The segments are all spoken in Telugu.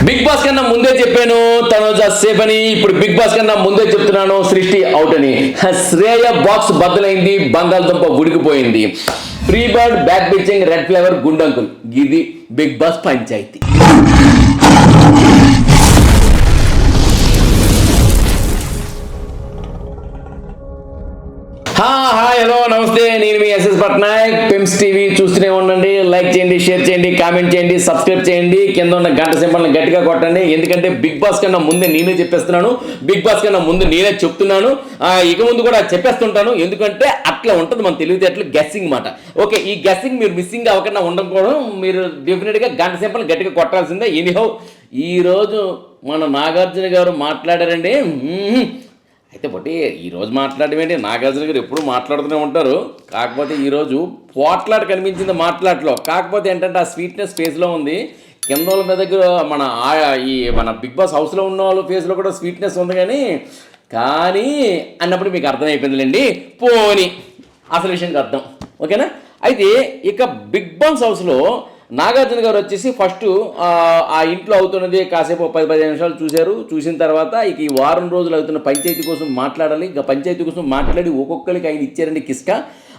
బిగ్ బాస్ కన్నా ముందే చెప్పాను తనుజ సేఫ్ అని. ఇప్పుడు బిగ్ బాస్ కన్నా ముందే చెప్తున్నాను సృష్టి అవుట్ అని. శ్రేయ బాక్స్ బద్దలైంది, బంగాళదుంప ఉడికిపోయింది. Free bird, back pitching, red flavour, గుండంకుల్. ఇది బిగ్ బాస్ పంచాయతీ. హలో నమస్తే, నేను మీ ఎస్ఎస్ పట్నాయక్. పిమ్స్ టీవీ చూస్తూనే ఉండండి. లైక్ చేయండి, షేర్ చేయండి, కామెంట్ చేయండి, సబ్స్క్రైబ్ చేయండి. కింద ఉన్న గంట సింబల్ని గట్టిగా కొట్టండి. ఎందుకంటే బిగ్ బాస్ కన్నా ముందే నేనే చెప్పేస్తున్నాను, బిగ్ బాస్ కన్నా ముందు నేనే చెప్తున్నాను. ఇక ముందు కూడా చెప్పేస్తుంటాను. ఎందుకంటే అట్లా ఉంటుంది మన తెలివితేటలు, గెస్సింగ్ మాట. ఓకే, ఈ గెస్సింగ్ మీరు మిస్సింగ్ అవ్వకుండా ఉండకపోవడం, మీరు డెఫినెట్గా గంట సింబల్ని గట్టిగా కొట్టాల్సిందే. ఎనీహౌ ఈరోజు మన నాగార్జున గారు మాట్లాడారండి. అయితే బట్టి ఈరోజు మాట్లాడడం ఏంటి, నాగార్జున గారు ఎప్పుడు మాట్లాడుతూనే ఉంటారు. కాకపోతే ఈరోజు పోట్లాట కనిపించింది మాట్లాడలో. కాకపోతే ఏంటంటే ఆ స్వీట్నెస్ ఫేస్లో ఉంది. కింద వాళ్ళ మీద దగ్గర మన బిగ్ బాస్ హౌస్లో ఉన్న వాళ్ళ ఫేస్లో కూడా స్వీట్నెస్ ఉంది. కానీ అన్నప్పుడు మీకు అర్థమైపోయిందిలేండి. పోని అసలు విషయానికి అర్థం ఓకేనా. అయితే ఇక బిగ్ బాస్ హౌస్లో నాగార్జున గారు వచ్చేసి ఫస్ట్ ఆ ఇంట్లో అవుతున్నది కాసేపు 10-15 నిమిషాలు చూశారు. చూసిన తర్వాత ఇక ఈ వారం రోజులు అవుతున్న పంచాయతీ కోసం మాట్లాడాలి. ఇక పంచాయతీ కోసం మాట్లాడి ఒక్కొక్కరికి ఆయన ఇచ్చారండి కిస్కా.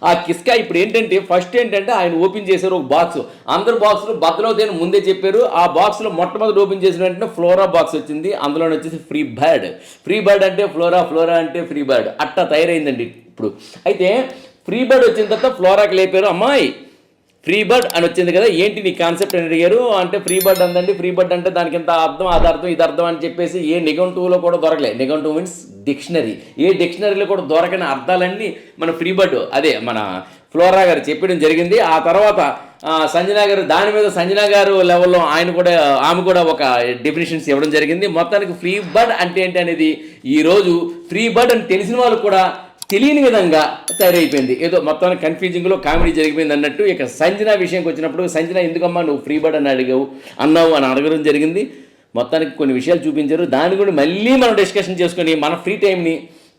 ఆ కిస్కా ఇప్పుడు ఏంటంటే ఫస్ట్ ఏంటంటే ఆయన ఓపెన్ చేశారు ఒక బాక్స్. అందరు బాక్స్లో బద్దలవుతాయని ముందే చెప్పారు. ఆ బాక్స్లో మొట్టమొదటి ఓపెన్ చేసిన వెంటనే ఫ్లోరా బాక్స్ వచ్చింది. అందులో వచ్చేసి ఫ్రీ బర్డ్ అంటే ఫ్లోరా అంటే ఫ్రీ బర్డ్ అట్టా తయారైందండి ఇప్పుడు. అయితే ఫ్రీ బర్డ్ వచ్చిన తర్వాత ఫ్లోరాకి లేపారు. అమ్మాయి ఫ్రీ బర్డ్ అని వచ్చింది కదా, ఏంటి నీ కాన్సెప్ట్ అని అడిగారు. అంటే ఫ్రీ బర్డ్ అందండి, ఫ్రీ బర్డ్ అంటే దానికి ఇంత అర్థం, అది అర్థం, ఇది అర్థం అని చెప్పేసి ఏ నిఘంటువులో కూడా దొరకలే. నిఘంటువు మీన్స్ డిక్షనరీ. ఏ డిక్షనరీలో కూడా దొరకని అర్థాలన్నీ మన ఫ్రీ బర్డ్ అదే మన ఫ్లోరా గారు చెప్పడం జరిగింది. ఆ తర్వాత సంజనా గారు దాని మీద సంజనా గారు లెవెల్లో ఆమె కూడా ఒక డెఫినేషన్స్ ఇవ్వడం జరిగింది. మొత్తానికి ఫ్రీ బర్డ్ అంటే ఏంటి అనేది ఈరోజు ఫ్రీ బర్డ్ అని తెలిసిన వాళ్ళు కూడా తెలియని విధంగా తయారైపోయింది. ఏదో మొత్తానికి కన్ఫ్యూజింగ్లో కామెడీ జరిగిపోయింది అన్నట్టు. ఇక సంజన విషయంకి వచ్చినప్పుడు సంజన ఎందుకమ్మా నువ్వు ఫ్రీ బర్డ్ అని అన్నావు అని అడగడం జరిగింది. మొత్తానికి కొన్ని విషయాలు చూపించారు. దాన్ని కూడా మళ్ళీ మనం డిస్కషన్ చేసుకొని మన ఫ్రీ టైంని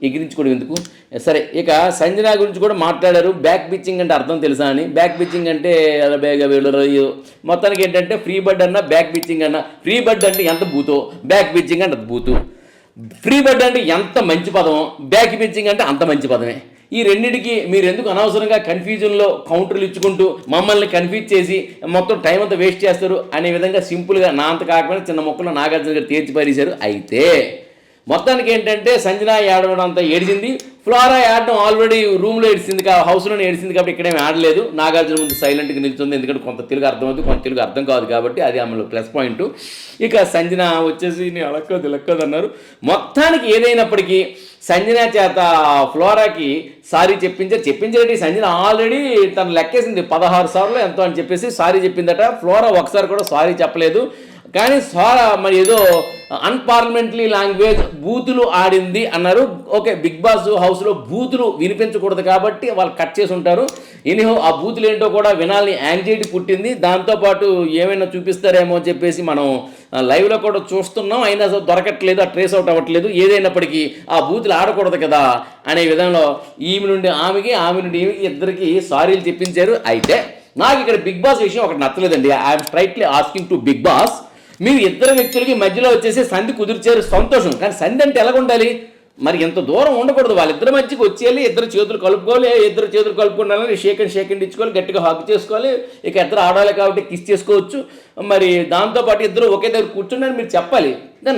ఎగిరించుకోవడం ఎందుకు. సరే, ఇక సంజన గురించి కూడా మాట్లాడారు. బ్యాక్ పిచ్చింగ్ అంటే అర్థం తెలుసా అని. బ్యాక్ పిచ్చింగ్ అంటే మొత్తానికి ఏంటంటే ఫ్రీ బర్డ్ అన్న బ్యాక్ పిచ్చింగ్ అన్న. ఫ్రీ బర్డ్ అంటే ఎంత బూతో, బ్యాక్ పిచ్చింగ్ అంటే బూతు. ఫ్రీ బర్డ్ అంటే ఎంత మంచి పదం, బ్యాక్ పిచ్చింగ్ అంటే అంత మంచి పదమే. ఈ రెండింటికి మీరు ఎందుకు అనవసరంగా కన్ఫ్యూజన్లో కౌంటర్లు ఇచ్చుకుంటూ మమ్మల్ని కన్ఫ్యూజ్ చేసి మొత్తం టైం అంతా వేస్ట్ చేస్తారు అనే విధంగా సింపుల్గా నా అంత కాకపోయినా చిన్న మొక్కలో నాగార్జున గారు తీర్చి పారేశారు. అయితే మొత్తానికి ఏంటంటే సంజన ఏడవడం అంతా ఏడిచింది. ఫ్లోరా ఆడడం ఆల్రెడీ రూమ్లో ఏడిచింది, హౌస్లోనే ఏడిచింది కాబట్టి ఇక్కడేమి ఆడలేదు. నాగార్జున ముందు సైలెంట్గా నిలుస్తుంది. ఎందుకంటే కొంత తెలుగు అర్థమవుతుంది, కొంత తెలుగు అర్థం కాదు కాబట్టి అది ఆమెలో ప్లస్ పాయింట్. ఇక సంజన వచ్చేసి నీ లెక్కదు అన్నారు. మొత్తానికి ఏదైనప్పటికీ సంజన చేత ఫ్లోరాకి సారీ చెప్పించేటి సంజన ఆల్రెడీ తను లెక్కేసింది 16 సార్లు ఎంతో అని చెప్పేసి సారీ చెప్పిందట. ఫ్లోరా ఒకసారి కూడా సారీ చెప్పలేదు. కానీ మరి ఏదో అన్పార్లమెంటరీ లాంగ్వేజ్ బూతులు ఆడింది అన్నారు. ఓకే, బిగ్ బాస్ హౌస్లో బూతులు వినిపించకూడదు కాబట్టి వాళ్ళు కట్ చేసి ఉంటారు. ఎనీహో ఆ బూతులు ఏంటో కూడా వినాలని యాంగ్జైటీ పుట్టింది. దాంతోపాటు ఏమైనా చూపిస్తారేమో అని చెప్పేసి మనం లైవ్లో కూడా చూస్తున్నాం. అయినా దొరకట్లేదు, ఆ ట్రేస్ అవుట్ అవ్వట్లేదు. ఏదైనప్పటికీ ఆ బూతులు ఆడకూడదు కదా అనే విధంలో ఈమె నుండి ఆమెకి ఇద్దరికి సారీలు చెప్పించారు. అయితే నాకు ఇక్కడ బిగ్ బాస్ విషయం ఒకటి నచ్చలేదండి. I'm straightly asking to big boss, మీరు ఇద్దరు వ్యక్తులకి మధ్యలో వచ్చేసి సంధి కుదిర్చారు, సంతోషం. కానీ సంధి అంటే ఎలాగ ఉండాలి, మరి ఎంత దూరం ఉండకూడదు. వాళ్ళిద్దరి మధ్యకి వచ్చేయాలి, ఇద్దరు చేతులు కలుపుకోవాలి, షేక్ అండ్ ఇచ్చుకోవాలి, గట్టిగా హగ్ చేసుకోవాలి. ఇక ఇద్దరు ఆడాలి కాబట్టి కిస్ చేసుకోవచ్చు. మరి దాంతోపాటు ఇద్దరు ఒకే దగ్గర కూర్చుండని మీరు చెప్పాలి.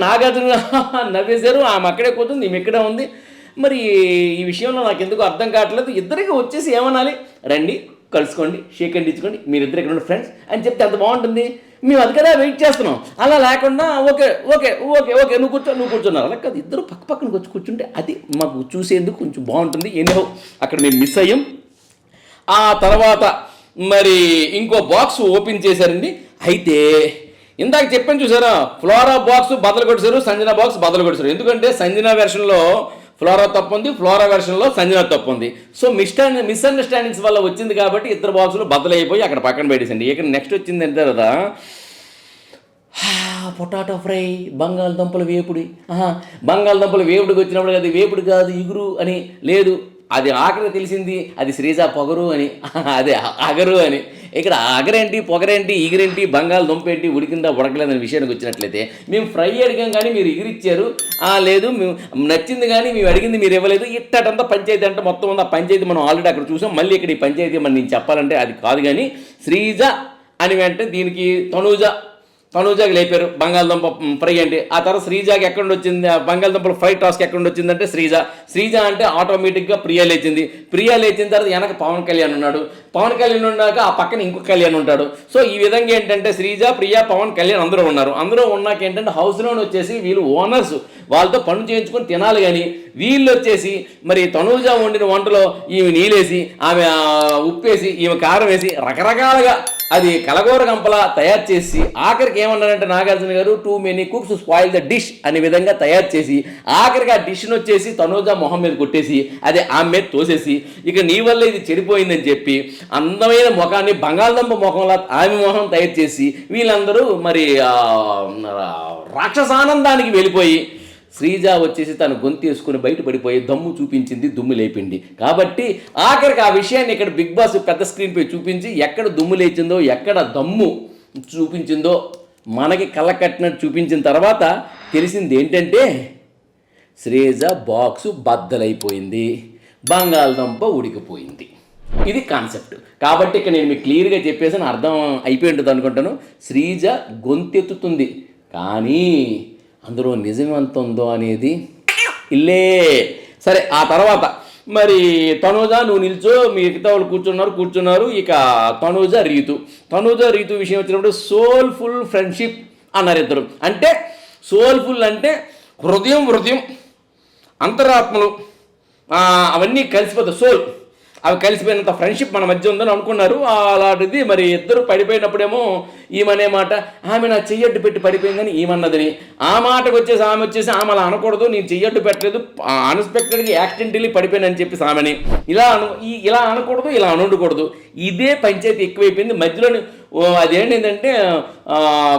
నాగార్జున నవ్వేశారు, ఆమె అక్కడే కూర్చుంది, ఈమె ఇక్కడే ఉంది. మరి ఈ విషయంలో నాకు ఎందుకు అర్థం కావట్లేదు. ఇద్దరికి వచ్చేసి ఏమనాలి, రండి కలుసుకోండి, షేక్ అండ్ ఇచ్చుకోండి, మీరిద్దరు ఇక్కడ ఉన్న ఫ్రెండ్స్ అని చెప్తే అంత బాగుంటుంది. మేము అది కదా వెయిట్ చేస్తున్నాం. అలా లేకుండా ఓకే ఓకే ఓకే ఓకే నువ్వు కూర్చున్నారు అలా కాదు, ఇద్దరు పక్కన వచ్చి కూర్చుంటే అది మాకు చూసేందుకు కొంచెం బాగుంటుంది. ఎన్నో అక్కడ మేము మిస్ అయ్యాం. ఆ తర్వాత మరి ఇంకో బాక్స్ ఓపెన్ చేశారండి. అయితే ఇందాక చెప్పాను చూసారా, ఫ్లోరా బాక్స్ బద్దలు కొట్టేశారు, సంజన బాక్స్ బద్దలు కొట్టేశారు. ఎందుకంటే సంజన వెర్షన్లో ఫ్లోరా తప్పు ఉంది, ఫ్లోరా వెర్షన్లో సంజన తప్పు ఉంది. సో మిస్అండర్స్టాండింగ్స్ వల్ల వచ్చింది కాబట్టి ఇద్దరు బాక్సులు బద్దలైపోయి అక్కడ పక్కన పెట్టేసండి. ఇక్కడ నెక్స్ట్ వచ్చింది అంటే కదా పొటాటో ఫ్రై, బంగాళదుంపల వేపుడి. బంగాళదుంపల వేపుడికి వచ్చినప్పుడు అది వేపుడు కాదు ఇగురు అని లేదు, అది ఆఖరికి తెలిసింది అది శ్రీజ పొగరు అని, అదే అగరు అని. ఇక్కడ అగరేంటి, పొగరేంటి, ఇగిరేంటి, బంగాళదుంప ఏంటి, ఉడికిందా ఉడకలేదని విషయానికి వచ్చినట్లయితే మేము ఫ్రై అడిగాం కానీ మీరు ఇగిరిచ్చారు, లేదు మేము నచ్చింది కానీ మేము అడిగింది మీరు ఇవ్వలేదు, ఇట్టంతా పంచాయతీ అంటే మొత్తం ఉంది. ఆ పంచాయతీ మనం ఆల్రెడీ అక్కడ చూసాం. మళ్ళీ ఇక్కడ ఈ పంచాయతీ మరి నేను చెప్పాలంటే అది కాదు. కానీ శ్రీజ అని వెంటనే దీనికి తనూజాకి లేపారు బంగాళదుంప ఫ్రై అంటే. ఆ తర్వాత శ్రీజాకి ఎక్కడ వచ్చింది బంగాళదుంపల ఫ్రై టాస్క్ ఎక్కడ వచ్చిందంటే శ్రీజ అంటే ఆటోమేటిక్గా ప్రియా లేచిన తర్వాత వెనక పవన్ కళ్యాణ్ ఉన్నాడు. పవన్ కళ్యాణ్ ఉన్నాక ఆ పక్కన ఇంకొక కళ్యాణ్ ఉంటాడు. సో ఈ విధంగా ఏంటంటే శ్రీజ, ప్రియా, పవన్ కళ్యాణ్ అందరూ ఉన్నారు. అందరూ ఉన్నాక ఏంటంటే హౌస్లోనే వచ్చేసి వీళ్ళు ఓనర్స్, వాళ్ళతో పనులు చేయించుకొని తినాలి. కానీ వీళ్ళు వచ్చేసి మరి తనూజ వండిన వంటలో ఈమె నీళ్ళేసి, ఆమె ఉప్పేసి, ఈమె కారం వేసి రకరకాలుగా అది కలగూర గంపలా తయారు చేసి ఆఖరికి ఏమన్నారంటే నాగార్జున గారు, too many cooks spoil the dish అనే విధంగా తయారు చేసి ఆఖరికి ఆ డిష్ను వచ్చేసి తనూజ మొహం మీద కొట్టేసి అదే ఆమె మీద తోసేసి ఇక నీ వల్ల ఇది చెడిపోయిందని చెప్పి అందమైన ముఖాన్ని బంగాళదుంప ముఖంలా ఆమె మొహం తయారు చేసి వీళ్ళందరూ మరి రాక్షసానందానికి వెళ్ళిపోయి శ్రీజ వచ్చేసి తను గొంతు వేసుకుని బయటపడిపోయి దమ్ము చూపించింది, దుమ్ము లేపింది. కాబట్టి ఆఖరికి ఆ విషయాన్ని ఇక్కడ బిగ్ బాస్ పెద్ద స్క్రీన్పై చూపించి ఎక్కడ దుమ్ము లేచిందో, ఎక్కడ దమ్ము చూపించిందో మనకి కళ్ళ కట్టినట్టు చూపించిన తర్వాత తెలిసింది ఏంటంటే శ్రీజ బాక్సు బద్దలైపోయింది, బంగాళదుంప ఉడికిపోయింది. ఇది కాన్సెప్ట్. కాబట్టి ఇక్కడ నేను మీకు క్లియర్గా చెప్పేసి అర్థం అయిపోయి ఉంటుంది అనుకుంటాను. శ్రీజ గొంతెత్తుతుంది కానీ అందులో నిజం ఎంత ఉందో అనేది ఇల్లే. సరే, ఆ తర్వాత మరి తనూజ నువ్వు నిల్చో, మిగతా వాళ్ళు కూర్చున్నారు. ఇక తనూజ రీతు విషయం వచ్చినప్పుడు సోల్ఫుల్ ఫ్రెండ్షిప్ అన్నారు ఇద్దరు. అంటే సోల్ఫుల్ అంటే హృదయం అంతరాత్మలు అవన్నీ కలిసిపోతాయి. సోల్ అవి కలిసిపోయినంత ఫ్రెండ్షిప్ మన మధ్య ఉందని అనుకున్నారు. అలాంటిది మరి ఇద్దరు పడిపోయినప్పుడేమో ఈమెనే మాట, ఆమె నా చెయ్యడ్డు పెట్టి పడిపోయిందని ఈమన్నదని. ఆ మాటకు వచ్చేసి ఆమె అలా అనకూడదు, నేను చెయ్యడ్డు పెట్టలేదు, అన్ఎక్స్పెక్టెడ్గా యాక్సిడెంటలీ పడిపోయానని చెప్పేసి ఆమెని ఇలా అనకూడదు, ఇలా అనకూడదు. ఇదే పంచాయతీ ఎక్కువైపోయింది. మధ్యలోని అదేంటంటే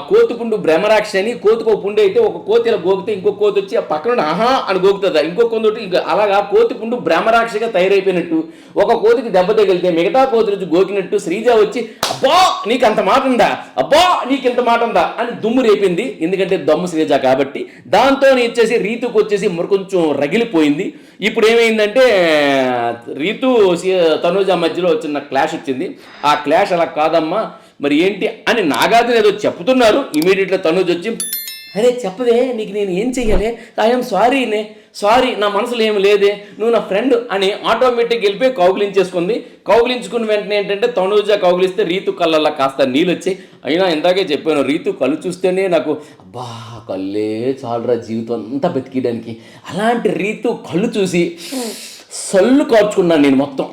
కోతిపుండు బ్రహ్మరాక్షి అని, కోతికి ఒక పుండు అయితే ఒక కోతి ఇలా గోకితే ఇంకొక కోతి వచ్చి ఆ పక్కన ఆహా అని గోకుతుందా, ఇంకొక కొందటి ఇంకా అలాగా కోతిపుండు బ్రహ్మరాక్షిగా తయారైపోయినట్టు ఒక కోతికి దెబ్బ తగిలితే మిగతా కోతి నుంచి గోకినట్టు శ్రీజ వచ్చి అబ్బా నీకు అంత మాట ఉందా, అబ్బా నీకు ఇంత మాట ఉందా అని దుమ్ము రేపింది. ఎందుకంటే దమ్ము శ్రీజ కాబట్టి. దాంతో వచ్చేసి రీతుకు వచ్చేసి కొంచెం రగిలిపోయింది. ఇప్పుడు ఏమైందంటే రీతు తనూజ మధ్యలో చిన్న క్లాష్ వచ్చింది. ఆ క్లాష్ అలా కాదమ్మా మరి ఏంటి అని నాగార్జున ఏదో చెప్తున్నారు. ఇమీడియట్గా తనూజ వచ్చి అరే చెప్పదే, నీకు నేను ఏం చెయ్యాలి, ఐఎమ్ సారీ నా మనసులో ఏమి లేదే, నువ్వు నా ఫ్రెండ్ అని ఆటోమేటిక్ వెళ్ళిపోయి కౌగిలించుకున్న వెంటనే ఏంటంటే తనూజ కౌగిలిస్తే రీతు కళ్ళల్లో కాస్త నీళ్ళు వచ్చాయి. అయినా ఇందాకే చెప్పాను, రీతు కళ్ళు చూస్తేనే నాకు అబ్బా కళ్ళే చాలరా జీవితం అంతా బతికేయడానికి. అలాంటి రీతు కళ్ళు చూసి సల్లు కార్చుకున్నాను నేను మొత్తం.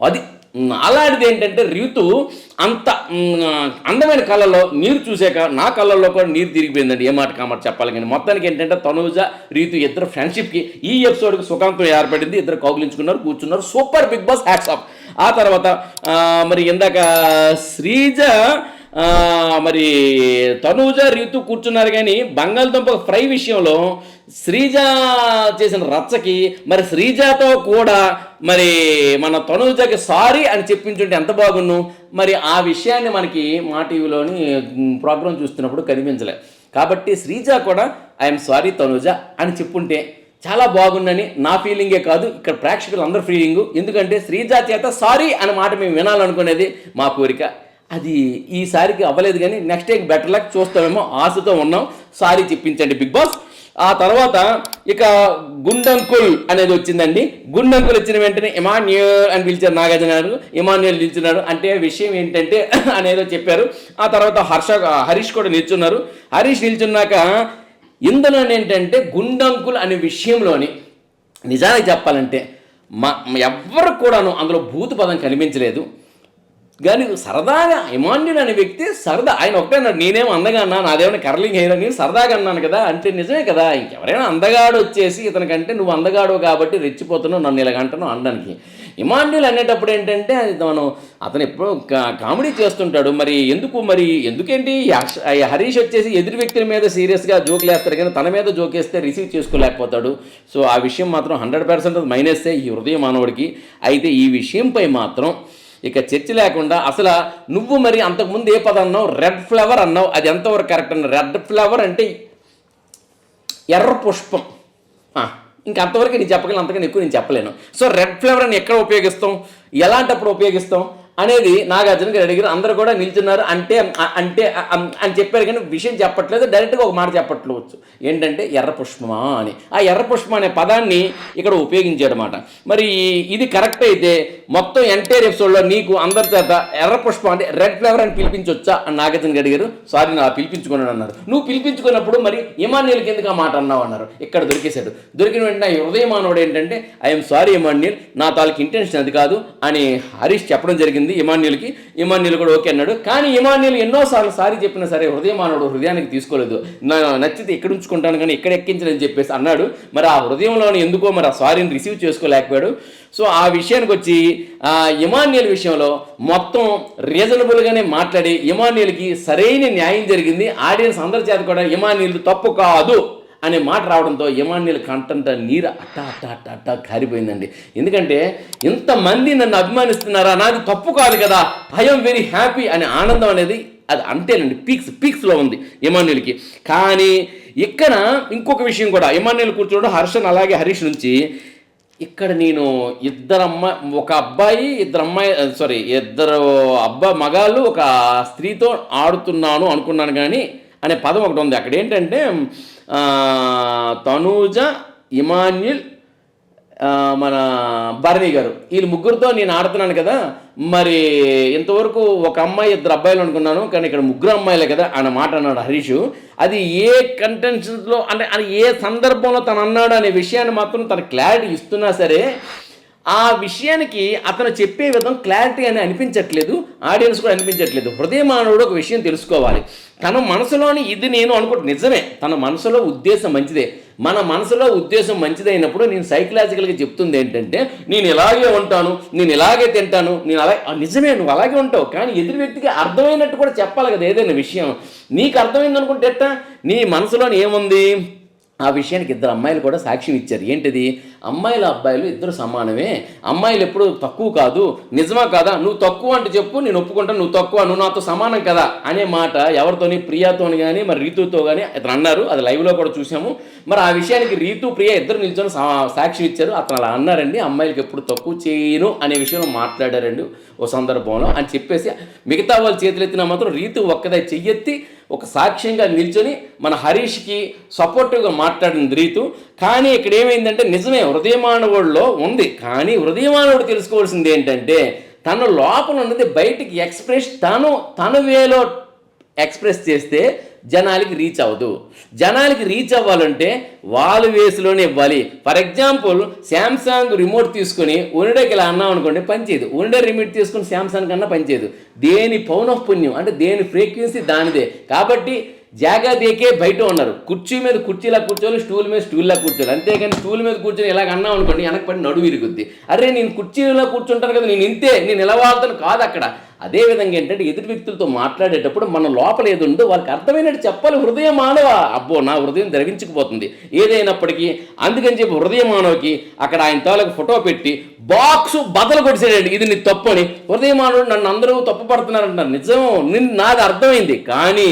అది అలాంటిది ఏంటంటే రీతు అంత అందమైన కళ్ళలో నీరు చూసాక నా కళ్ళల్లో కూడా నీరు తిరిగిపోయిందండి. ఏ మాట కామాట చెప్పాలి. కానీ మొత్తానికి ఏంటంటే తనూజ రీతు ఇద్దరు ఫ్రెండ్షిప్కి ఈ ఎపిసోడ్కి సుఖాంతం ఏర్పడింది. ఇద్దరు కౌగిలించుకున్నారు, కూర్చున్నారు. Super Bigg Boss hats off. ఆ తర్వాత మరి ఇందాక శ్రీజ మరి తనూజ రీతు కూర్చున్నారు. కానీ బంగాళదుంప ఫ్రై విషయంలో శ్రీజ చేసిన రచ్చకి మరి శ్రీజతో కూడా మరి మన తనూజకి సారీ అని చెప్పించుంటే ఎంత బాగున్ను. మరి ఆ విషయాన్ని మనకి మా టీవీలోని ప్రోగ్రాం చూస్తున్నప్పుడు కనిపించలే. కాబట్టి శ్రీజ కూడా ఐఎమ్ సారీ తనూజ అని చెప్పుంటే చాలా బాగుందని నా ఫీలింగే కాదు, ఇక్కడ ప్రేక్షకులు అందరూ ఫీలింగు. ఎందుకంటే శ్రీజ చేత సారీ అనే మాట మేము వినాలనుకునేది మా కోరిక. అది ఈసారికి అవ్వలేదు. కానీ నెక్స్ట్ టైం బెటర్ లక్ చూస్తామేమో ఆశతో ఉన్నాం. సారీ చెప్పించండి బిగ్ బాస్. ఆ తర్వాత ఇక గుండంకుల్ అనేది వచ్చిందండి. గుండంకుల్ వచ్చిన వెంటనే ఇమాన్యుయల్ అని పిలిచారు నాగార్జున గారు. ఇమాన్యుయల్ నిల్చున్నారు. అంటే విషయం ఏంటంటే అనేదో చెప్పారు. ఆ తర్వాత హరీష్ కూడా నిల్చున్నారు. హరీష్ నిల్చున్నాక ఇందులో ఏంటంటే గుండంకుల్ అనే విషయంలోని నిజానికి చెప్పాలంటే ఎవ్వరు కూడాను అందులో భూత పదం కనిపించలేదు. కానీ సరదాగా ఇమాన్యుల్ అనే వ్యక్తి ఆయన ఒకటే అన్నాడు, నేనేమో అందగా అన్నా, నాదేమైనా కర్లింగ్ హెయిర్ నేను సరదాగా అన్నాను కదా. అంటే నిజమే కదా, ఇంకెవరైనా అందగాడు వచ్చేసి ఇతనికంటే నువ్వు అందగాడు కాబట్టి రెచ్చిపోతున్నావు, నన్ను ఇలాగంటున్నావు అనడానికి. ఇమాన్యుల్ అనేటప్పుడు ఏంటంటే అది అతను ఎప్పుడో కామెడీ చేస్తుంటాడు. ఎందుకేంటి హరీష్ వచ్చేసి ఎదురు వ్యక్తుల మీద సీరియస్గా జోకులు వేస్తారు, కానీ తన మీద జోకేస్తే రిసీవ్ చేసుకోలేకపోతాడు. సో ఆ విషయం మాత్రం 100% మైనస్సే ఈ హృదయ మానవుడికి. అయితే ఈ విషయంపై మాత్రం ఇక చర్చ లేకుండా అసలు నువ్వు మరి అంతకుముందు ఏ పదం అన్నావు, రెడ్ ఫ్లవర్ అన్నావు, అది ఎంతవరకు కరెక్ట్ అన్న? రెడ్ ఫ్లవర్ అంటే ఎర్ర పుష్పం, ఇంకా అంతవరకు నేను చెప్పగలను, అంతకన్నా ఎక్కువ నేను చెప్పలేను. సో రెడ్ ఫ్లవర్ అని ఎక్కడ ఉపయోగిస్తాం, ఎలాంటప్పుడు ఉపయోగిస్తాం అనేది నాగార్జున గారు అడిగారు. అందరూ కూడా నిల్చున్నారు. అంటే అని చెప్పారు, కానీ విషయం చెప్పట్లేదు, డైరెక్ట్గా ఒక మాట చెప్పట్లేదు. ఏంటంటే ఎర్ర పుష్పమా అని. ఆ ఎర్ర పుష్పం అనే పదాన్ని ఇక్కడ ఉపయోగించాడనమాట. మరి ఇది కరెక్ట్ అయితే మొత్తం ఎంటైర్ ఎపిసోడ్లో నీకు అందరి చేత ఎర్ర పుష్పం అంటే రెడ్ ఫ్లేవర్ అని పిలిపించవచ్చా అని నాగార్జున గారు అడిగారు. సారీ, నా పిలిపించుకున్నాను అన్నారు. నువ్వు పిలిపించుకున్నప్పుడు మరి ఇమాన్యుల్కి ఎందుకు ఆ మాట అన్నావు అన్నారు. ఇక్కడ దొరికేశాడు. దొరికిన వెంటనే హృదయ మానవుడు ఏంటంటే ఐఎమ్ సారీ ఇమాన్యుల్, నా తాలూకు ఇంటెన్షన్ అది కాదు అని హరీష్ చెప్పడం జరిగింది ఇమాన్యుల్కి. ఇమాన్యుల్ కూడా ఓకే అన్నాడు. కానీ ఇమాన్యుల్ ఎన్నోసార్లు సారీ చెప్పినా సరే హృదయ మానవుడు హృదయానికి తీసుకోలేదు. నచ్చితే ఇక్కడ ఉంచుకుంటాను కానీ ఇక్కడ ఎక్కించలేని చెప్పేసి అన్నాడు. మరి ఆ హృదయంలోని ఎందుకో మరి ఆ సారీని రిసీవ్ చేసుకోలేకపోయాడు. సో ఆ విషయానికి వచ్చి ఇమాన్యుల్ విషయంలో మొత్తం రీజనబుల్గానే మాట్లాడి ఇమాన్యుల్కి సరైన న్యాయం జరిగింది. ఆడియన్స్ అందరి చేత కూడా ఇమాన్యుల్ తప్పు కాదు అనే మాట రావడంతో ఇమాన్యుల్ కంటంట నీరు అట్టా కారిపోయిందండి. ఎందుకంటే ఇంతమంది నన్ను అభిమానిస్తున్నారా, నాది తప్పు కాదు కదా, ఐఎమ్ వెరీ హ్యాపీ అనే ఆనందం అనేది అది అంతేనండి, పీక్స్లో ఉంది ఇమాన్యుల్కి. కానీ ఇక్కడ ఇంకొక విషయం కూడా, ఇమాన్యుల్ కూర్చోవడం హర్షన్ అలాగే హరీష్ నుంచి ఇక్కడ నేను ఇద్దరు మగాళ్ళు ఒక స్త్రీతో ఆడుతున్నాను అనుకున్నాను కానీ అనే పదం ఒకటి ఉంది అక్కడ. ఏంటంటే తనూజ, ఇమాన్యుల్, మన భరణి గారు, వీళ్ళు ముగ్గురితో నేను ఆడుతున్నాను కదా, మరి ఇంతవరకు ఒక అమ్మాయి ఇద్దరు అబ్బాయిలు అనుకున్నాను కానీ ఇక్కడ ముగ్గురు అమ్మాయిలే కదా అన్న మాట అన్నాడు హరీష్. అది ఏ కంటెన్షన్స్లో అంటే అది ఏ సందర్భంలో తను అన్నాడు అనే విషయాన్ని మాత్రం తన క్లారిటీ ఇస్తున్నా సరే ఆ విషయానికి అతను చెప్పే విధం క్లారిటీ అని అనిపించట్లేదు, ఆడియన్స్ కూడా అనిపించట్లేదు. హృదయ మానవుడు ఒక విషయం తెలుసుకోవాలి. తన మనసులోని ఇది నేను అనుకుంటే నిజమే, తన మనసులో ఉద్దేశం మంచిదే. మన మనసులో ఉద్దేశం మంచిదైనప్పుడు నేను సైకలాజికల్గా చెప్తుంది ఏంటంటే నేను ఇలాగే ఉంటాను, నేను ఇలాగే తింటాను, నేను అలాగే నిజమే నువ్వు అలాగే ఉంటావు, కానీ ఎదురు వ్యక్తికి అర్థమైనట్టు కూడా చెప్పాలి కదా ఏదైనా విషయం. నీకు అర్థమైంది అనుకుంటే ఎట్టా? నీ మనసులోని ఏముంది ఆ విషయానికి ఇద్దరు అమ్మాయిలు కూడా సాక్ష్యం ఇచ్చారు. ఏంటిది? అమ్మాయిలు అబ్బాయిలు ఇద్దరు సమానమే, అమ్మాయిలు ఎప్పుడు తక్కువ కాదు, నిజమా కాదా? నువ్వు తక్కువ అంటే చెప్పు, నేను ఒప్పుకుంటాను, నువ్వు తక్కువ, నువ్వు నాతో సమానం కదా అనే మాట ఎవరితోని, ప్రియాతోని కానీ మరి రీతుతో కానీ అతను అన్నారు. అది లైవ్లో కూడా చూసాము. మరి ఆ విషయానికి రీతు, ప్రియ ఇద్దరు నిల్చొని సాక్ష్యం ఇచ్చారు. అతను అలా అన్నారండి, అమ్మాయిలకి ఎప్పుడు తక్కువ చేయను అనే విషయంలో మాట్లాడారండి ఓ సందర్భంలో అని చెప్పేసి మిగతా వాళ్ళు చేతులు ఎత్తినా మాత్రం రీతు ఒక్కదే చెయ్యెత్తి ఒక సాక్ష్యంగా నిల్చొని మన హరీష్కి సపోర్టివ్గా మాట్లాడింది రీతు. కానీ ఇక్కడ ఏమైందంటే నిజమే హృదయ మానవుడిలో ఉంది, కానీ హృదయ మానవుడు తెలుసుకోవాల్సింది ఏంటంటే తన లోపల ఉన్నది బయటికి తన వేలో ఎక్స్ప్రెస్ చేస్తే జనాలకి రీచ్ అవ్వదు. జనాలకి రీచ్ అవ్వాలంటే వాళ్ళ వేసులోనే ఇవ్వాలి. ఫర్ ఎగ్జాంపుల్ శాంసంగ్ రిమోట్ తీసుకొని ఉనిడేకి ఇలా అన్నాం అనుకోండి, పనిచేయదు. ఉనిడే రిమోట్ తీసుకుని శాంసంగ్ కన్నా పనిచేయదు. దేని పౌనఃపుణ్యం అంటే దేని ఫ్రీక్వెన్సీ దానిదే. కాబట్టి జాగా దేకే బయట ఉన్నారు. కుర్చీ మీద కుర్చీలా కూర్చోవాలి, స్టూల్ మీద స్టూల్లా కూర్చోవాలి. అంతేగాని స్టూల్ మీద కూర్చొని ఇలాగ అన్నాం అనుకోండి వెనకపడి నడువు విరుగుద్ది. అరే నేను కుర్చీలో కూర్చుంటాను కదా, నేను ఇంతే, నేను ఇలా వాళ్తాను కాదు అక్కడ. అదేవిధంగా ఏంటంటే ఎదుటి వ్యక్తులతో మాట్లాడేటప్పుడు మన లోపల ఏది ఉందో వాళ్ళకి అర్థమైనట్టు చెప్పాలి. హృదయ మానవ అబ్బో నా హృదయం ద్రవించుకుపోతుంది ఏదైనప్పటికీ. అందుకని చెప్పి హృదయ మానవకి అక్కడ ఆయన తాలూకు ఫోటో పెట్టి బాక్సు బదలు కొడిసాడండి, ఇది నీ తప్పు అని. హృదయ మానవుడు నన్ను అందరూ తప్పు పడుతున్నారంటారు. నిజం, నాది అర్థమైంది. కానీ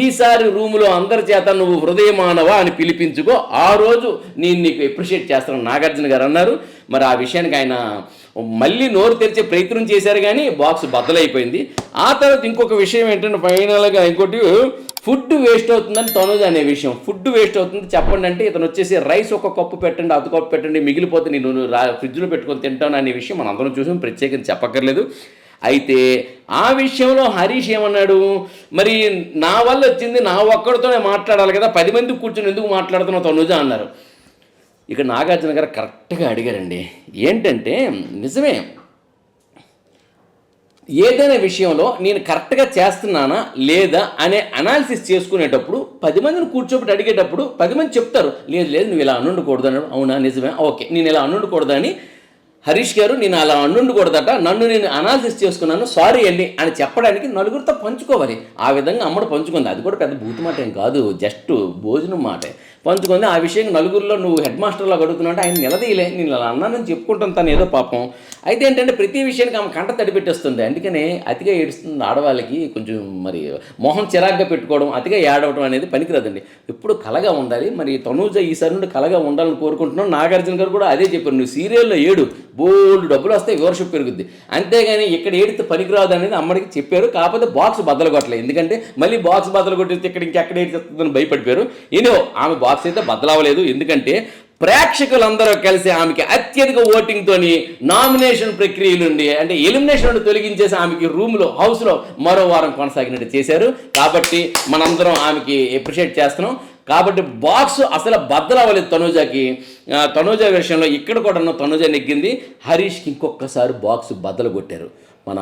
ఈసారి రూములో అందరి చేత నువ్వు హృదయ మానవ అని పిలిపించుకో, ఆ రోజు నేను నీకు అప్రిషియేట్ చేస్తాను నాగార్జున గారు అన్నారు. మరి ఆ విషయానికి ఆయన మళ్ళీ నోరు తెరిచే ప్రయత్నం చేశారు కానీ బాక్స్ బద్దలైపోయింది. ఆ తర్వాత ఇంకొక విషయం ఏంటంటే ఫైనల్గా ఇంకోటి ఫుడ్ వేస్ట్ అవుతుందని తనుజ అనే విషయం. ఫుడ్ వేస్ట్ అవుతుంది చెప్పండి అంటే ఇతను వచ్చేసి రైస్ ఒక కప్పు పెట్టండి, అర్ధ కప్పు పెట్టండి, మిగిలిపోతే నేను ఫ్రిడ్జ్లో పెట్టుకొని తింటాను అనే విషయం మనం అందరం చూసాం, ప్రత్యేకంగా చెప్పక్కర్లేదు. అయితే ఆ విషయంలో హరీష్ ఏమన్నాడు, మరి నా వల్ల వచ్చింది నా ఒక్కడితోనే మాట్లాడాలి కదా, 10 మంది కూర్చొని ఎందుకు మాట్లాడుతున్నావు తనుజ అన్నారు. ఇక నాగార్జున గారు కరెక్ట్గా అడిగారండి. ఏంటంటే నిజమే, ఏదైనా విషయంలో నేను కరెక్ట్గా చేస్తున్నానా లేదా అనే అనాలిసిస్ చేసుకునేటప్పుడు 10 మందిని కూర్చోబెట్టి అడిగేటప్పుడు 10 మంది చెప్తారు లేదు నువ్వు ఇలా అనుండకూడదు అని. అవునా నిజమే, ఓకే నేను ఇలా అనుండకూడదని హరీష్ గారు నేను అలా అండుండకూడదట, నన్ను నేను అనాలిసిస్ చేసుకున్నాను, సారీ అండి అని చెప్పడానికి నలుగురితో పంచుకోవాలి. ఆ విధంగా అమ్మడు పంచుకుంది. అది కూడా పెద్ద బూతు మాట ఏం కాదు, జస్ట్ భోజనం మాటే పంచుకుంది. ఆ విషయం నలుగురిలో నువ్వు హెడ్ మాస్టర్లో అడుగుతున్నావు అంటే ఆయన నిలదీయలే, నేను అలా అన్నానని చెప్పుకుంటాను తను ఏదో పాపం. అయితే ఏంటంటే ప్రతి విషయానికి ఆమె కంట తడిపెట్టేస్తుంది. అందుకనే అతిగా ఏడుస్తుంది ఆడవాళ్ళకి కొంచెం మరి మొహం చిరాగ్గా పెట్టుకోవడం, అతిగా ఏడవడం అనేది పనికిరాదండి. ఎప్పుడు కలగా ఉండాలి. మరి తనూజ ఈసారి నుండి కలగా ఉండాలని కోరుకుంటున్నాను. నాగార్జున గారు కూడా అదే చెప్పారు, నువ్వు సీరియల్లో ఏడు, బోల్డ్ డబ్బులు వస్తాయి, వ్యూవర్షిప్ పెరుగుద్ది, అంతేగాని ఇక్కడ ఏడితే పనికిరాదు అనేది అమ్మడికి చెప్పారు. కాకపోతే బాక్స్ బద్దలు కొట్టలేదు, ఎందుకంటే మళ్ళీ బాక్స్ బద్దలు కొట్టేస్తే ఇక్కడ ఇంకెక్కడ ఏడుతుందని భయపడిపోయారు. ఏదో ఆమె బాక్స్ అయితే బద్దలవ్వలేదు, ఎందుకంటే ప్రేక్షకులందరూ కలిసి ఆమెకి అత్యధిక ఓటింగ్తోని నామినేషన్ ప్రక్రియ నుండి అంటే ఎలిమినేషన్ నుండి తొలగించేసి ఆమెకి రూమ్లో హౌస్లో మరో వారం కొనసాగినట్టు చేశారు. కాబట్టి మనందరం ఆమెకి అప్రిషియేట్ చేస్తున్నాం. కాబట్టి బాక్స్ అసలు బద్దలవ్వలేదు తనూజకి. తనూజ విషయంలో ఇక్కడ కూడా తనూజ నెగ్గింది. హరీష్కి ఇంకొకసారి బాక్స్ బద్దలు కొట్టారు మన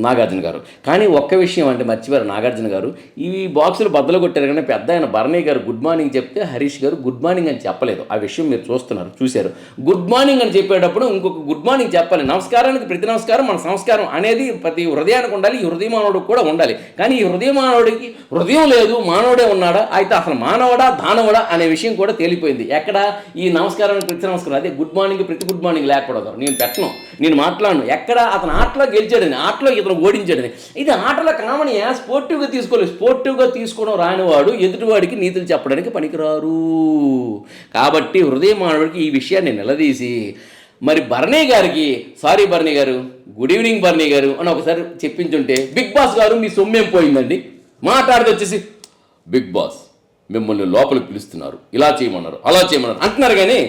నాగార్జున గారు. కానీ ఒక్క విషయం అంటే మర్చిపోయారు నాగార్జున గారు, ఈ బాక్సులు బద్దలు కొట్టారు కానీ పెద్ద ఆయన భరణి గారు గుడ్ మార్నింగ్ చెప్తే హరీష్ గారు గుడ్ మార్నింగ్ అని చెప్పలేదు. ఆ విషయం మీరు చూశారు. గుడ్ మార్నింగ్ అని చెప్పేటప్పుడు ఇంకొక గుడ్ మార్నింగ్ చెప్పాలి. నమస్కారానికి ప్రతి నమస్కారం మన సంస్కారం అనేది ప్రతి హృదయానికి ఉండాలి, ఈ హృదయ మానవుడికి కూడా ఉండాలి. కానీ ఈ హృదయ మానవుడికి హృదయం లేదు, మానవుడే ఉన్నాడా, అయితే అసలు మానవుడా దానవుడా అనే విషయం కూడా తేలిపోయింది. ఎక్కడ ఈ నమస్కారానికి ప్రతి నమస్కారం, అదే గుడ్ మార్నింగ్ ప్రతి గుడ్ మార్నింగ్ లేకపోవడం నేను పెట్టను, నేను మాట్లాడను. ఎక్కడ అతను ఆటలో గెలిచాడని, ఆటలో ఇతను ఓడించాడని, ఇది ఆటలో కామనియా, స్పోర్టివ్గా తీసుకోలేదు. స్పోర్టివ్గా తీసుకోవడం రానివాడు ఎదుటివాడికి నీతులు చెప్పడానికి పనికిరారు. కాబట్టి హృదయ మానవుడికి ఈ విషయాన్ని నిలదీసి మరి భరణి గారికి sorry Bharani garu, good evening Bharani garu అని ఒకసారి చెప్పించుంటే, బిగ్ బాస్ గారు మీ సొమ్మేం పోయిందండి మాట్లాడితే వచ్చేసి బిగ్ బాస్ మిమ్మల్ని లోపలికి పిలుస్తున్నారు, ఇలా చేయమన్నారు అలా చేయమన్నారు అంటున్నారు. కానీ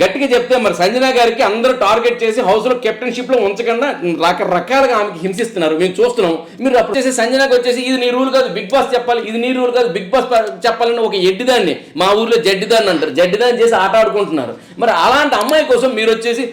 గట్టిగా చెప్తే మరి సంజన గారికి అందరూ టార్గెట్ చేసి హౌస్లో కెప్టెన్షిప్లో ఉంచకుండా రకరకాలుగా ఆమెకి హింసిస్తున్నారు, మేము చూస్తున్నాం. మీరు అప్పుడు చేసి సంజనకు వచ్చేసి ఇది నీ రూల్ కాదు బిగ్ బాస్ చెప్పాలి, ఇది నీ రూల్ కాదు బిగ్ బాస్ చెప్పాలని ఒక ఎడ్డిదాన్ని, మా ఊర్లో జడ్డిదాన్ని అంటారు, జడ్డిదాన్ని చేసి ఆట ఆడుకుంటున్నారు. మరి అలాంటి అమ్మాయి కోసం మీరు వచ్చేసి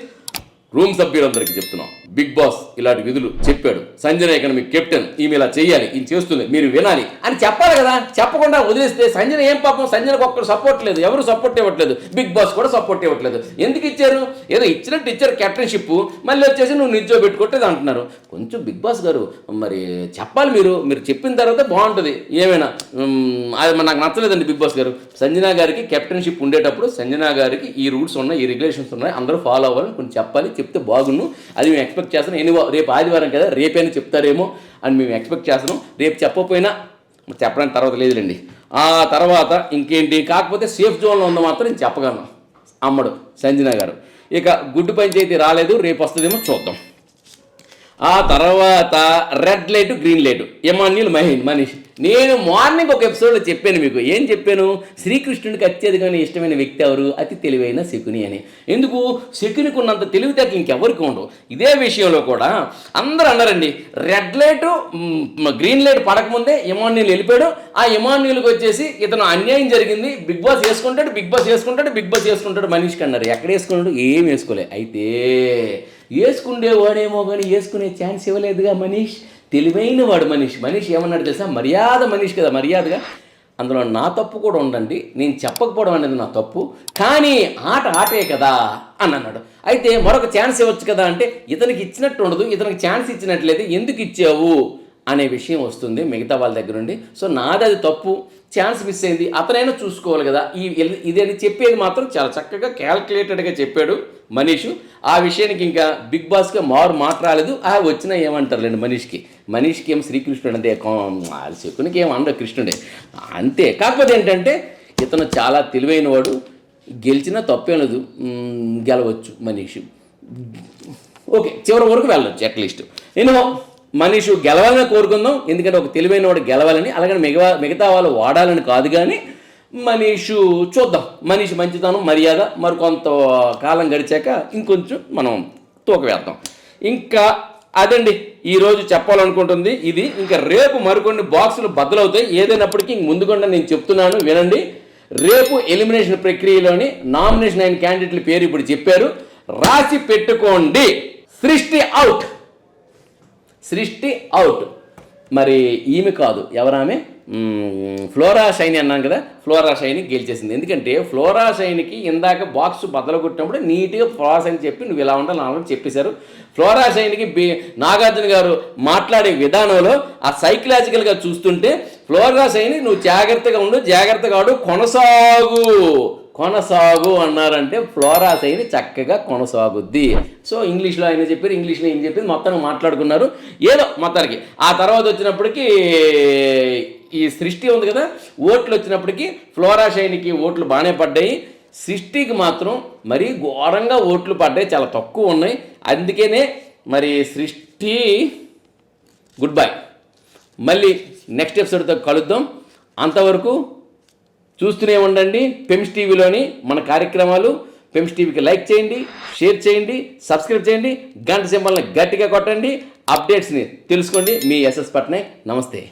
రూమ్ సభ్యులందరికీ చెప్తున్నాం, బిగ్ బాస్ ఇలాంటి విధులు చెప్పాడు, సంజన ఇక్కడ మీకు కెప్టెన్, ఈమె ఇలా చేయాలి, ఈయన చేస్తుంది, మీరు వినాలి అని చెప్పాలి కదా. చెప్పకుండా వదిలేస్తే సంజన ఏం పాపం, సంజనకు ఒక్కరు సపోర్ట్ లేదు, ఎవరు సపోర్ట్ ఇవ్వట్లేదు, బిగ్ బాస్ కూడా సపోర్ట్ ఇవ్వట్లేదు. ఎందుకు ఇచ్చారు, ఏదో ఇచ్చినట్టు ఇచ్చారు కెప్టెన్షిప్, మళ్ళీ వచ్చేసి నువ్వు నిల్చోబెట్టుకోవట్లేదు అంటున్నారు. కొంచెం బిగ్ బాస్ గారు మరి చెప్పాలి, మీరు చెప్పిన తర్వాత బాగుంటుంది. ఏమైనా అది నాకు నచ్చలేదండి బిగ్ బాస్ గారు. సంజన గారికి కెప్టెన్షిప్ ఉండేటప్పుడు సంజన గారికి ఈ రూల్స్ ఉన్నాయి, ఈ రెగ్యులేషన్స్ ఉన్నాయి, అందరూ ఫాలో అవ్వాలని కొంచెం చెప్పాలి, చెప్తే బాగున్ను. అది మేము ఎక్స్పెక్ట్ చేస్తున్నాం. రేపు ఆదివారం కదా, రేపైనా చెప్తారేమో అని మేము ఎక్స్పెక్ట్ చేస్తున్నాం. రేపు చెప్పకపోయినా చెప్పడానికి తర్వాత లేదులేండి. ఆ తర్వాత ఇంకేంటి, కాకపోతే సేఫ్ జోన్లో ఉందో మాత్రం నేను చెప్పగలను అమ్మడు సంజన గారు. ఇక గుడ్డు పంచాయతీ రాలేదు, రేపు వస్తుందేమో చూద్దాం. ఆ తర్వాత red light green light Emmanuel Manish. నేను మార్నింగ్ ఒక ఎపిసోడ్లో చెప్పాను మీకు, ఏం చెప్పాను, శ్రీకృష్ణుడికి అత్యధికమైన ఇష్టమైన వ్యక్తి ఎవరు, అతి తెలివైన శకుని అని. ఎందుకు, శకునికి ఉన్నంత తెలివితేటలు ఇంకెవరికి ఉండవు. ఇదే విషయంలో కూడా అందరూ అన్నారండి, రెడ్ లైట్ గ్రీన్ లైట్ పడకముందే ఎమాన్యుల్ వెళ్ళిపోయాడు, ఆ ఎమాన్యుల్కి వచ్చేసి ఇతను అన్యాయం జరిగింది, బిగ్ బాస్ వేసుకుంటాడు, బిగ్ బాస్ వేసుకుంటాడు, బిగ్ బాస్ వేసుకుంటాడు మనీష్కి అన్నారు. ఎక్కడ వేసుకున్నాడు, ఏం వేసుకోలే. అయితే వేసుకుండేవాడేమో కానీ వేసుకునే ఛాన్స్ ఇవ్వలేదుగా మనీష్, తెలివైన వాడు మనీష్ ఏమన్నాడు తెలుసా, మర్యాద మనీష్ కదా, మర్యాదగా అందులో నా తప్పు కూడా ఉండండి, నేను చెప్పకపోవడం అనేది నా తప్పు, కానీ ఆటే కదా అని అన్నాడు. అయితే మరొక ఛాన్స్ ఇవ్వచ్చు కదా అంటే, ఇతనికి ఇచ్చినట్టు ఉండదు, ఇతనికి ఛాన్స్ ఇచ్చినట్లయితే ఎందుకు ఇచ్చావు అనే విషయం వస్తుంది మిగతా వాళ్ళ దగ్గర నుండి. సో నాది అది తప్పు, ఛాన్స్ మిస్ అయింది, అతనైనా చూసుకోవాలి కదా. ఇదని చెప్పేది మాత్రం చాలా చక్కగా క్యాల్కులేటెడ్గా చెప్పాడు మనీష్. ఆ విషయానికి ఇంకా బిగ్ బాస్గా మాట్లాడలేదు. వచ్చినా ఏమంటారులేండి మనీష్కి ఏం శ్రీకృష్ణుడు అంతే, శకునికి ఏం అండ కృష్ణుడే అంతే. కాకపోతే ఏంటంటే ఇతను చాలా తెలివైన వాడు, గెలిచినా తప్పేం లేదు, గెలవచ్చు మనీష్. ఓకే, చివరి వరకు వెళ్ళవచ్చు అట్లీస్ట్. నేను మనీష్ గెలవాలని కోరుకుందాం, ఎందుకంటే ఒక తెలివైన వాడు గెలవాలని, అలాగని మిగతా వాళ్ళు వాడాలని కాదు. కానీ మనీష్ చూద్దాం, మనీష్ మంచితనం మర్యాద మరి కొంత కాలం గడిచాక ఇంకొంచెం మనం తూక వేద్దాం. ఇంకా అదండి ఈరోజు చెప్పాలనుకుంటుంది ఇది. ఇంకా రేపు మరికొన్ని బాక్సులు బద్దలవుతాయి. ఏదైనప్పటికీ ముందుకుండా నేను చెప్తున్నాను, వినండి. రేపు ఎలిమినేషన్ ప్రక్రియలోని నామినేషన్ అయిన క్యాండిడేట్ల పేరు ఇప్పుడు చెప్పారు, రాసి పెట్టుకోండి. సృష్టి అవుట్. మరి ఈమె కాదు, ఎవరామె, ఫ్లోరా షైని అన్నాను కదా, ఫ్లోరా షైని గెలిచేసింది. ఎందుకంటే ఫ్లోరా షైనికి ఇందాక బాక్స్ బద్దలు కొట్టినప్పుడు నీట్గా ఫ్లోరా షైన్ చెప్పి నువ్వు ఇలా ఉండాలి నాకు చెప్పేశారు. ఫ్లోరా షైన్కి నాగార్జున గారు మాట్లాడే విధానంలో ఆ సైకలాజికల్గా చూస్తుంటే ఫ్లోరా షైని నువ్వు జాగ్రత్తగా ఉండు, జాగ్రత్తగా ఆడు, కొనసాగు అన్నారంటే ఫ్లోరా షైని చక్కగా కొనసాగుద్ది. సో ఇంగ్లీష్లో ఆయన చెప్పారు, ఇంగ్లీష్లో ఏం చెప్పి మొత్తం మాట్లాడుకున్నారు ఏదో మొత్తానికి. ఆ తర్వాత వచ్చినప్పటికీ ఈ సృష్టి ఉంది కదా, ఓట్లు వచ్చినప్పటికీ ఫ్లోరా షైనికి ఓట్లు బాగానే పడ్డాయి, సృష్టికి మాత్రం మరీ ఘోరంగా ఓట్లు పడ్డాయి, చాలా తక్కువ ఉన్నాయి. అందుకనే మరి సృష్టి గుడ్ బై. మళ్ళీ నెక్స్ట్ ఎపిసోడ్తో కలుద్దాం. అంతవరకు చూస్తూనే ఉండండి పెమ్స్ టీవీలోని మన కార్యక్రమాలు. పెమ్స్ టీవీకి లైక్ చేయండి, షేర్ చేయండి, సబ్స్క్రైబ్ చేయండి, గంట సింబల్ని గట్టిగా కొట్టండి, అప్డేట్స్ని తెలుసుకోండి. మీ ఎస్ఎస్ పట్నాయక్. నమస్తే.